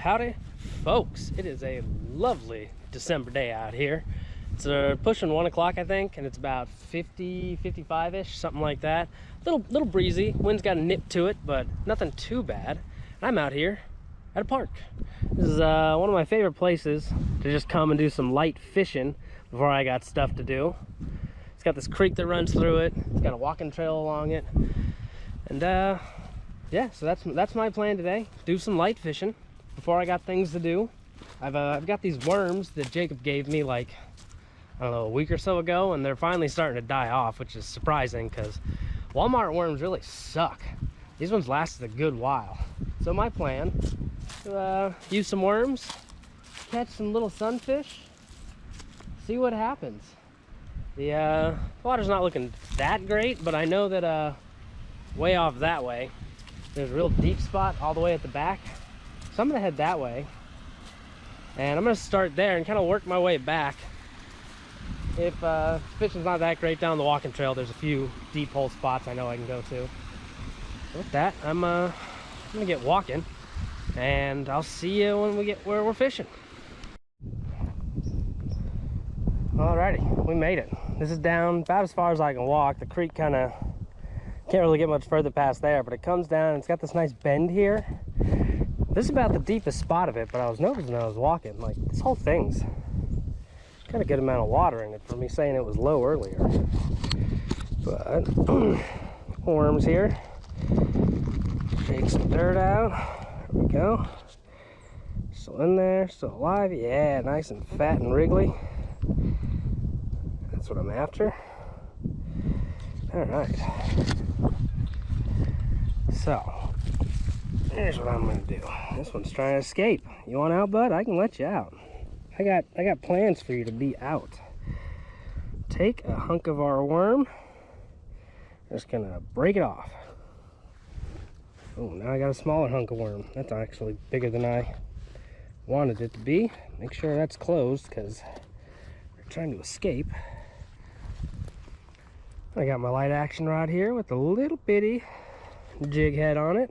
Howdy, folks. It is a lovely December day out here. It's pushing 1 o'clock, I think, and it's about 50, 55-ish, something like that. Little breezy. Wind's got a nip to it, but nothing too bad. And I'm out here at a park. This is one of my favorite places to just come and do some light fishing before I got stuff to do. It's got this creek that runs through it. It's got a walking trail along it. And yeah, so that's my plan today. Do some light fishing before I got things to do. I've got these worms that Jacob gave me like, I don't know, a week or so ago, and they're finally starting to die off, which is surprising because Walmart worms really suck. These ones lasted a good while. So my plan to use some worms, catch some little sunfish, see what happens. The water's not looking that great, but I know that way off that way there's a real deep spot all the way at the back. So I'm gonna head that way, and I'm gonna start there and kind of work my way back. If fishing's not that great down the walking trail, there's a few deep hole spots I know I can go to. So with that, I'm gonna get walking, and I'll see you when we get where we're fishing. Alrighty, we made it. This is down about as far as I can walk. The creek kind of can't really get much further past there, but it comes down and it's got this nice bend here. This is about the deepest spot of it, but I was noticing I was walking, like, this whole thing's got a good amount of water in it for me saying it was low earlier. But worms here. Take some dirt out. There we go. Still in there, still alive. Yeah, nice and fat and wriggly. That's what I'm after. All right. So here's what I'm gonna do. This one's trying to escape. You want out, bud? I can let you out. I got plans for you to be out. Take a hunk of our worm. Just gonna break it off. Oh, now I got a smaller hunk of worm. That's actually bigger than I wanted it to be. Make sure that's closed because they're trying to escape. I got my light action rod here with a little bitty jig head on it.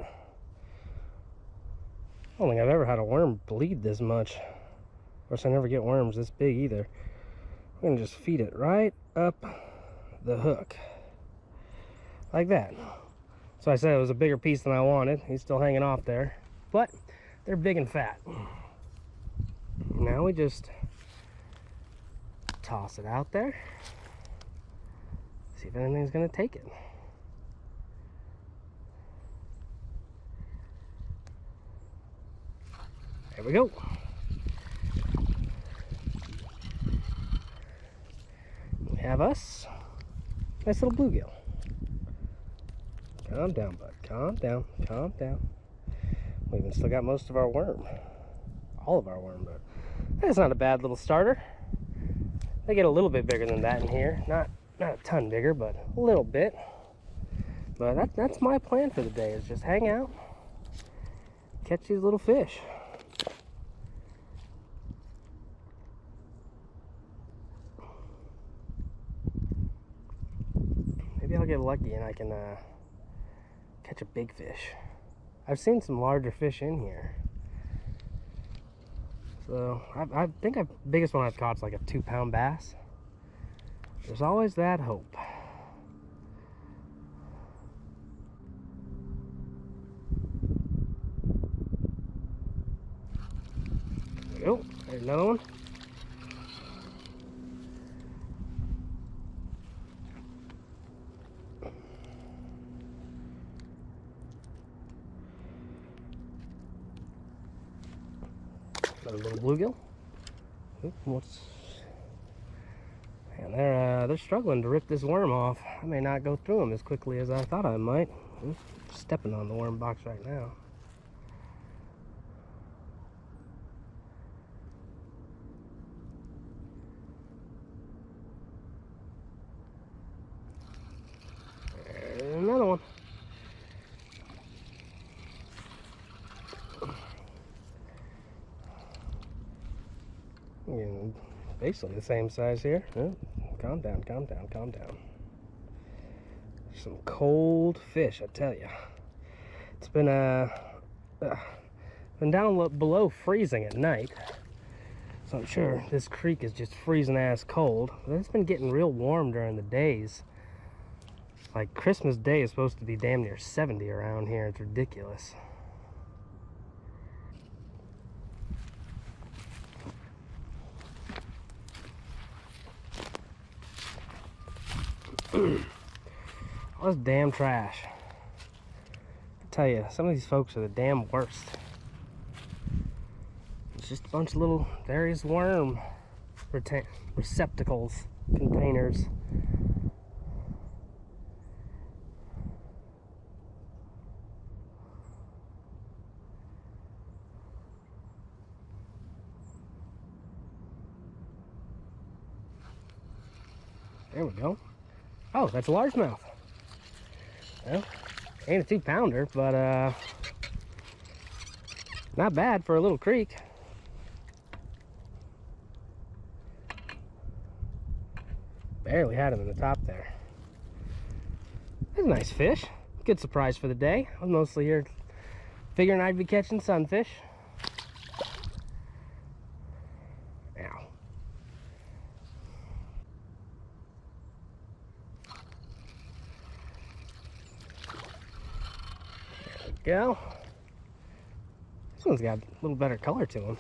I don't think I've ever had a worm bleed this much. Of course, I never get worms this big either. I'm gonna just feed it right up the hook. Like that. So I said it was a bigger piece than I wanted. He's still hanging off there. But they're big and fat. Now we just toss it out there. See if anything's gonna take it. There we go. We have us nice little bluegill. Calm down, bud. Calm down. Calm down. We even still got most of our worm. All of our worm, but that's not a bad little starter. They get a little bit bigger than that in here. Not a ton bigger, but a little bit. But that's my plan for the day, is just hang out, catch these little fish. Maybe I'll get lucky and I can catch a big fish. I've seen some larger fish in here. So I think the biggest one I've caught is like a 2-pound bass. There's always that hope. There we go. There's another one. Another little bluegill. And they're struggling to rip this worm off. I may not go through them as quickly as I thought I might. I'm stepping on the worm box right now. There's another one. Basically the same size here. Oh, calm down, calm down, calm down. Some cold fish, I tell you. It's been been down below freezing at night. So I'm sure this creek is just freezing ass cold. But it's been getting real warm during the days. Like Christmas Day is supposed to be damn near 70 around here. It's ridiculous. All this damn trash. I tell you, some of these folks are the damn worst. It's just a bunch of little various worm receptacles, containers. There we go. Oh, that's a largemouth. Well, ain't a 2-pounder, but not bad for a little creek. Barely had him in the top there. That's a nice fish. Good surprise for the day. I was mostly here figuring I'd be catching sunfish. Ow. There we go. This one's got a little better color to him.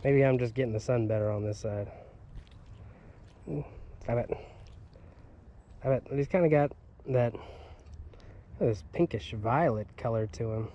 Maybe I'm just getting the sun better on this side. I bet he's kind of got that this pinkish violet color to him.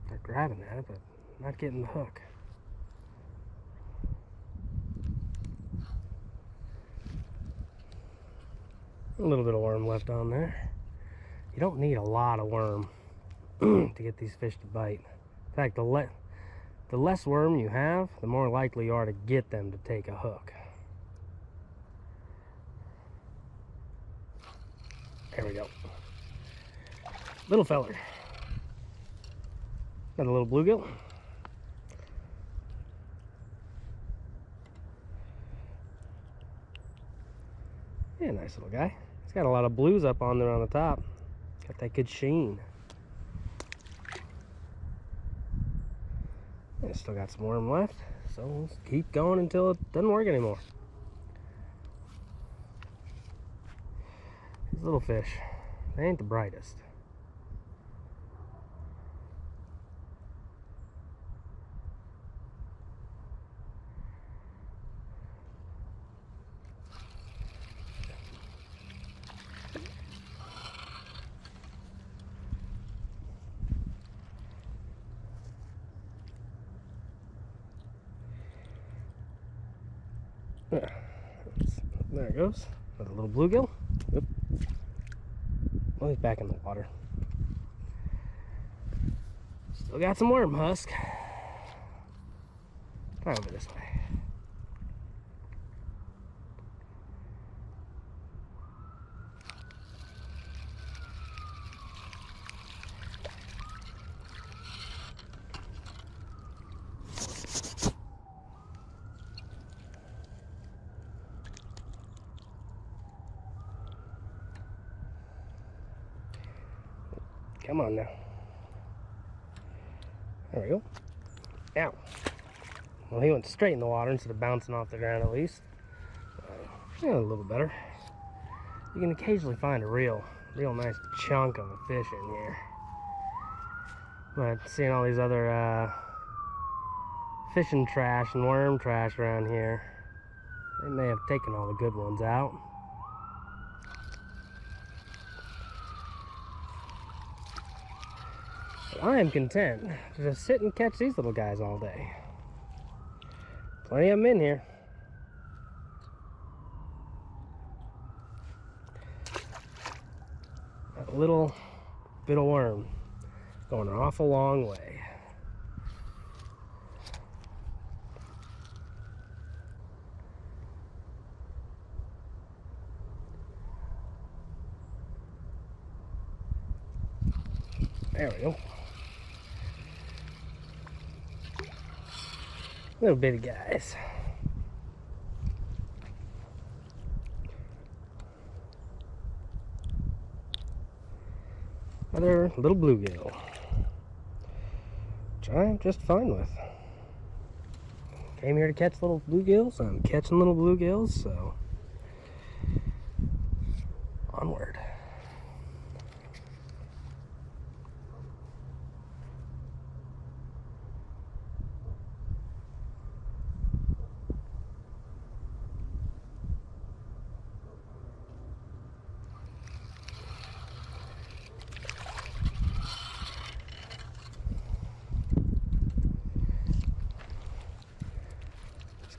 They're grabbing at it, but not getting the hook. A little bit of worm left on there. You don't need a lot of worm to get these fish to bite. In fact, the less worm you have, the more likely you are to get them to take a hook. There we go. Little feller. Got a little bluegill. Yeah, nice little guy. He's got a lot of blues up on there on the top. Got that good sheen. Yeah, still got some worm left, so we'll keep going until it doesn't work anymore. These little fish, they ain't the brightest. Yeah, there it goes. Another little bluegill. Yep. Well, he's back in the water. Still got some worm husk. Try over this way. Come on now. There we go. Ow. Well, he went straight in the water instead of bouncing off the ground at least. Yeah, a little better. You can occasionally find a real nice chunk of a fish in here. But seeing all these other fishing trash and worm trash around here, they may have taken all the good ones out. I am content to just sit and catch these little guys all day. Plenty of them in here. A little bit of worm going an awful long way. There we go. Little bitty guys. Another little bluegill, which I'm just fine with. Came here to catch little bluegills. I'm catching little bluegills, so onward.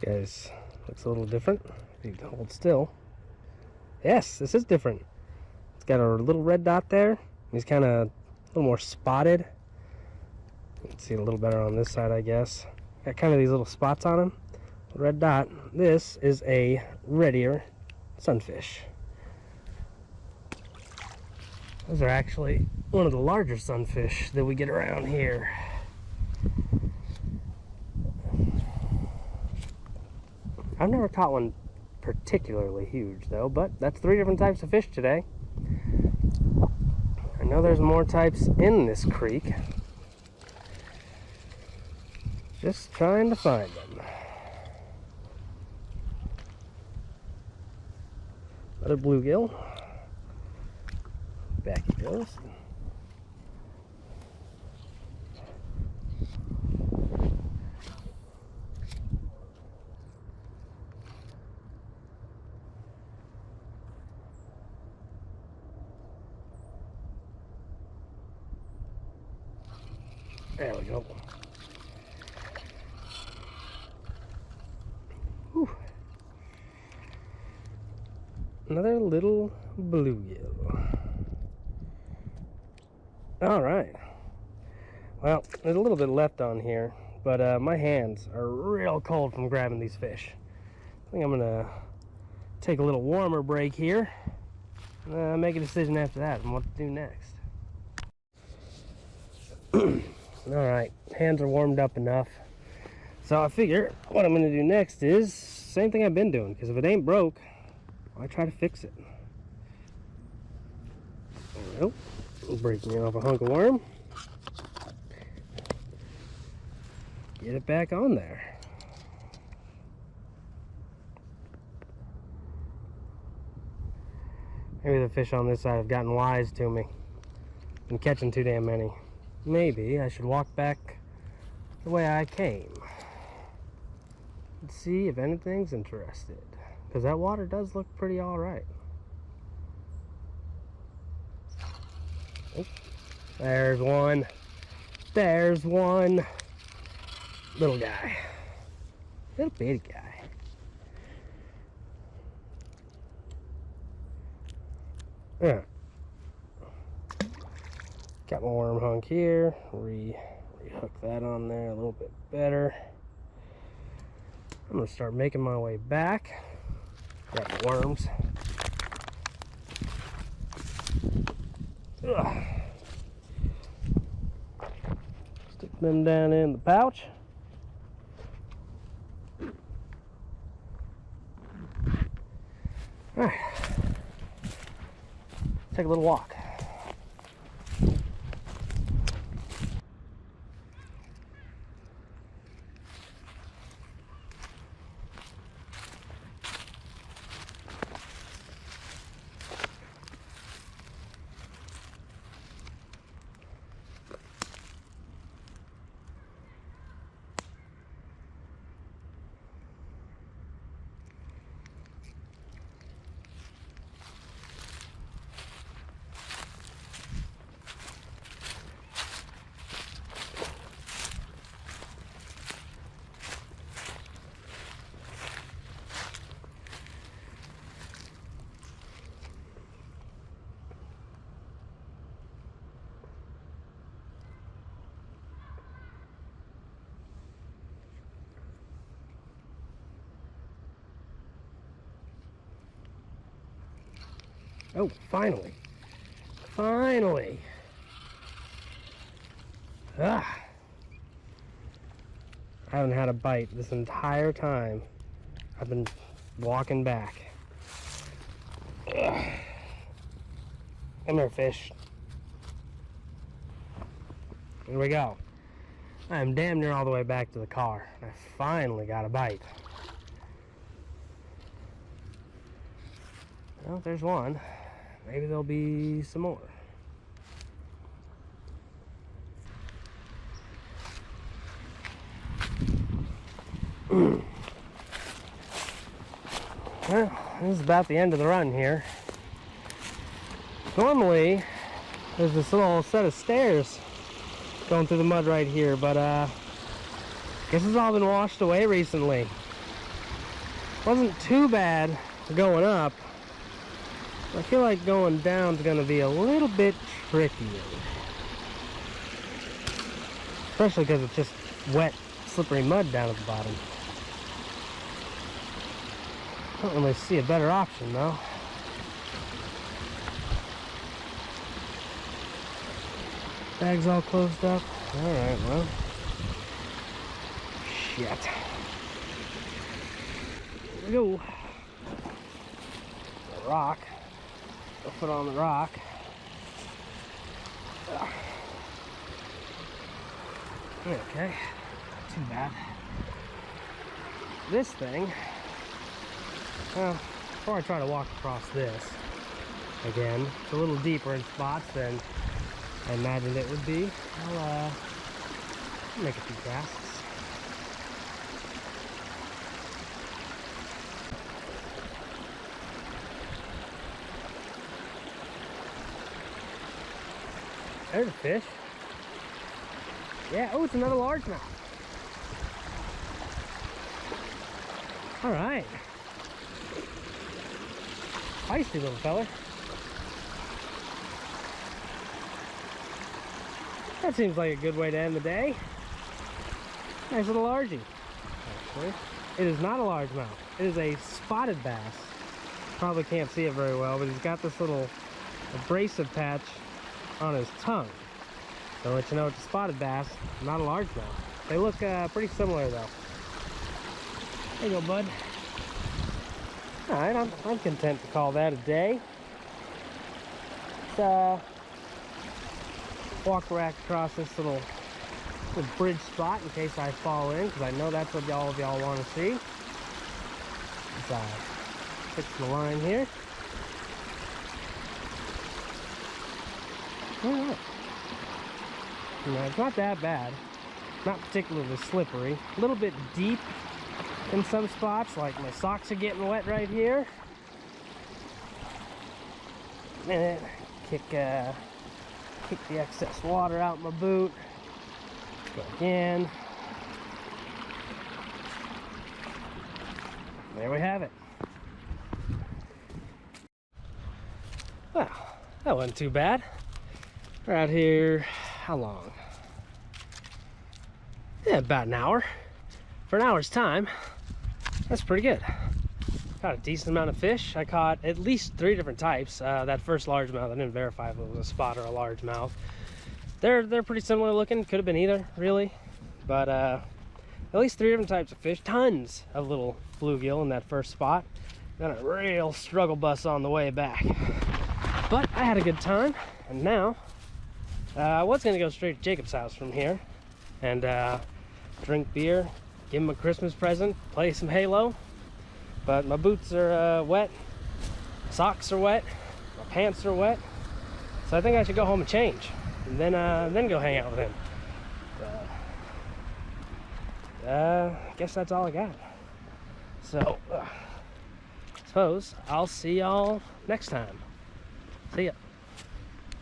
Guys, looks a little different. You can hold still. Yes, this is different. It's got a little red dot there. He's kind of a little more spotted. You can see it a little better on this side, I guess. Got kind of these little spots on him. Red dot. This is a red ear sunfish. Those are actually one of the larger sunfish that we get around here. I've never caught one particularly huge though, but that's 3 different types of fish today. I know there's more types in this creek. Just trying to find them. Another bluegill. Back he goes. There we go. Whew. Another little bluegill. All right. Well, there's a little bit left on here, but my hands are real cold from grabbing these fish. I think I'm gonna take a little warmer break here. Make a decision after that on what to do next. Alright, hands are warmed up enough. So I figure what I'm going to do next is same thing I've been doing, because if it ain't broke, I try to fix it. Well, breaking off a hunk of worm. Get it back on there. Maybe the fish on this side have gotten wise to me. Been catching too damn many. Maybe I should walk back the way I came and see if anything's interested, because that water does look pretty alright. Oh, there's one. There's one. Little guy. Little bitty guy. Yeah. Got my worm hunk here. Rehook that on there a little bit better. I'm gonna start making my way back. Got the worms. Ugh. Stick them down in the pouch. All right. Take a little walk. Oh, finally. Finally. Ah, I haven't had a bite this entire time I've been walking back. Ugh. Come here, fish. Here we go. I'm damn near all the way back to the car. I finally got a bite. Well, there's one. Maybe there'll be some more. Well, this is about the end of the run here. Normally, there's this little set of stairs going through the mud right here, but guess it's all been washed away recently. Wasn't too bad going up. I feel like going down is going to be a little bit trickier. Especially because it's just wet, slippery mud down at the bottom. I don't really see a better option though. Bag's all closed up. Alright, well. Shit. Here we go. The rock. Go put on the rock. Okay. Too bad. This thing. Well, before I try to walk across this again, it's a little deeper in spots than I imagined it would be. I'll make a few casts. There's a fish. Yeah, oh, it's another largemouth. All right. Feisty little fella. That seems like a good way to end the day. Nice little largie. Actually, it is not a largemouth. It is a spotted bass. Probably can't see it very well, but he's got this little abrasive patch on his tongue. So I'll let you know it's a spotted bass, not a largemouth. They look pretty similar though. There you go, bud. Alright, I'm content to call that a day. Walk back across this little bridge spot in case I fall in, because I know that's what all of y'all want to see. Let's fix the line here. Alright. You know, it's not that bad. Not particularly slippery. A little bit deep in some spots, like my socks are getting wet right here. Minute, kick the excess water out my boot. Go again. There we have it. Well, that wasn't too bad. We're out here, how long? Yeah, about an hour. For an hour's time, that's pretty good. Got a decent amount of fish. I caught at least 3 different types. That first largemouth, I didn't verify if it was a spot or a largemouth. They're pretty similar looking. Could have been either, really. But at least 3 different types of fish. Tons of little bluegill in that first spot. Got a real struggle bus on the way back. But I had a good time, and now I was gonna go straight to Jacob's house from here and drink beer, give him a Christmas present, play some Halo. But my boots are wet, socks are wet, my pants are wet, so I think I should go home and change, and then go hang out with him. I guess that's all I got. So, suppose I'll see y'all next time. See ya.